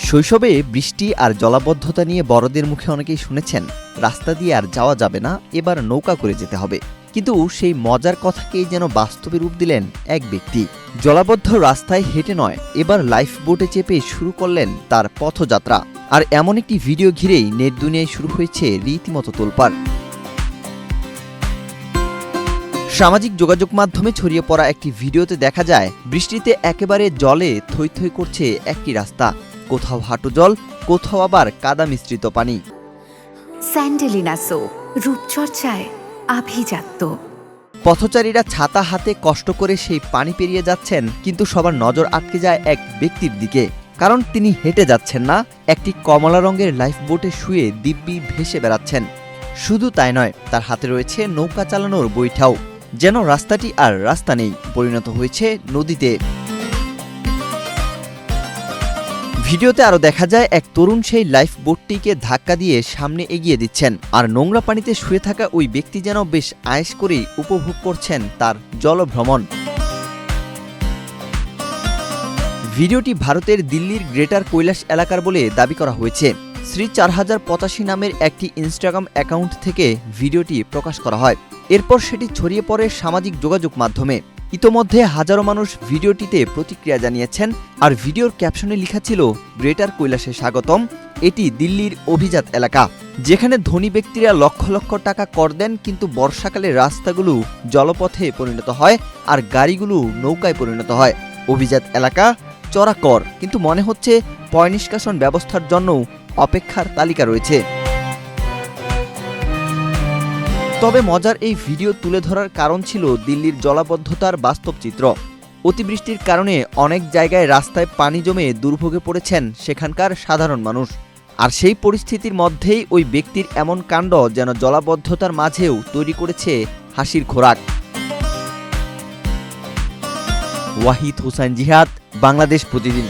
শৈশবে বৃষ্টি আর জলাবদ্ধতা নিয়ে বড়দের মুখে অনেকেই শুনেছেন, রাস্তা দিয়ে আর যাওয়া যাবে না, এবার নৌকা করে যেতে হবে। কিন্তু সেই মজার কথাকেই যেন বাস্তবে রূপ দিলেন এক ব্যক্তি। জলাবদ্ধ রাস্তায় হেঁটে নয়, এবার লাইফ বোটে চেপে শুরু করলেন তার পথযাত্রা। আর এমন একটি ভিডিও ঘিরেই নেট দুনিয়ায় শুরু হয়েছে রীতিমতো তোলপাড়। সামাজিক যোগাযোগ মাধ্যমে ছড়িয়ে পড়া একটি ভিডিওতে দেখা যায়, বৃষ্টিতে একেবারে জলে থই থই করছে একটি রাস্তা। কোথাও হাঁটু জল, কোথাও আবার কাদা মিশ্রিত পানি। স্যান্ডেলিনা সো, রূপচর্চায় আভিজাত্য। পথচারীরা ছাতা হাতে কষ্ট করে সেই পানি পেরিয়ে যাচ্ছেন, কিন্তু সবার নজর আটকে যায় এক ব্যক্তির দিকে। কারণ তিনি হেঁটে যাচ্ছেন না, একটি কমলা রঙের লাইফ বোটে শুয়ে দিব্যি ভেসে বেড়াচ্ছেন। শুধু তাই নয়, তার হাতে রয়েছে নৌকা চালানোর বৈঠাও। যেন রাস্তাটি আর রাস্তা নেই, পরিণত হয়েছে নদীতে। ভিডিওতে আরও দেখা যায়, এক তরুণ সেই লাইফ বোটটিকে ধাক্কা দিয়ে সামনে এগিয়ে দিচ্ছেন, আর নোংরা পানিতে শুয়ে থাকা ওই ব্যক্তি যেন বেশ আয়েশ করেই উপভোগ করছেন তার জলভ্রমণ। ভিডিওটি ভারতের দিল্লির গ্রেটার কৈলাস এলাকার বলে দাবি করা হয়েছে। শ্রী 4085 নামের একটি ইনস্টাগ্রাম অ্যাকাউন্ট থেকে ভিডিওটি প্রকাশ করা হয়। এরপর সেটি ছড়িয়ে পড়ে সামাজিক যোগাযোগ মাধ্যমে। ইতোমধ্যে হাজারো মানুষ ভিডিওটিতে প্রতিক্রিয়া জানিয়েছেন, আর ভিডিওর ক্যাপশনে লেখা ছিল, গ্রেটার কৈলাসে স্বাগতম, এটি দিল্লির অভিজাত এলাকা, যেখানে ধনী ব্যক্তিরা লক্ষ লক্ষ টাকা কর দেন, কিন্তু বর্ষাকালে রাস্তাগুলো জলপথে পরিণত হয় আর গাড়িগুলো নৌকায় পরিণত হয়। অভিজাত এলাকা, চড়া কর, কিন্তু মনে হচ্ছে পয়ঃনিষ্কাশন ব্যবস্থার জন্য অপেক্ষার তালিকা রয়েছে। তবে মজার এই ভিডিও তুলে ধরার কারণ ছিল দিল্লির জলাবদ্ধতার বাস্তব চিত্র। অতিবৃষ্টির কারণে অনেক জায়গায় রাস্তায় পানি জমে দুর্ভোগে পড়েছেন সেখানকার সাধারণ মানুষ। আর সেই পরিস্থিতির মধ্যেই ওই ব্যক্তির এমন কাণ্ড যেন জলাবদ্ধতার মাঝেও তৈরি করেছে হাসির খোরাক। ওয়াহিদ হোসাইন জিহাদ, বাংলাদেশ প্রতিদিন।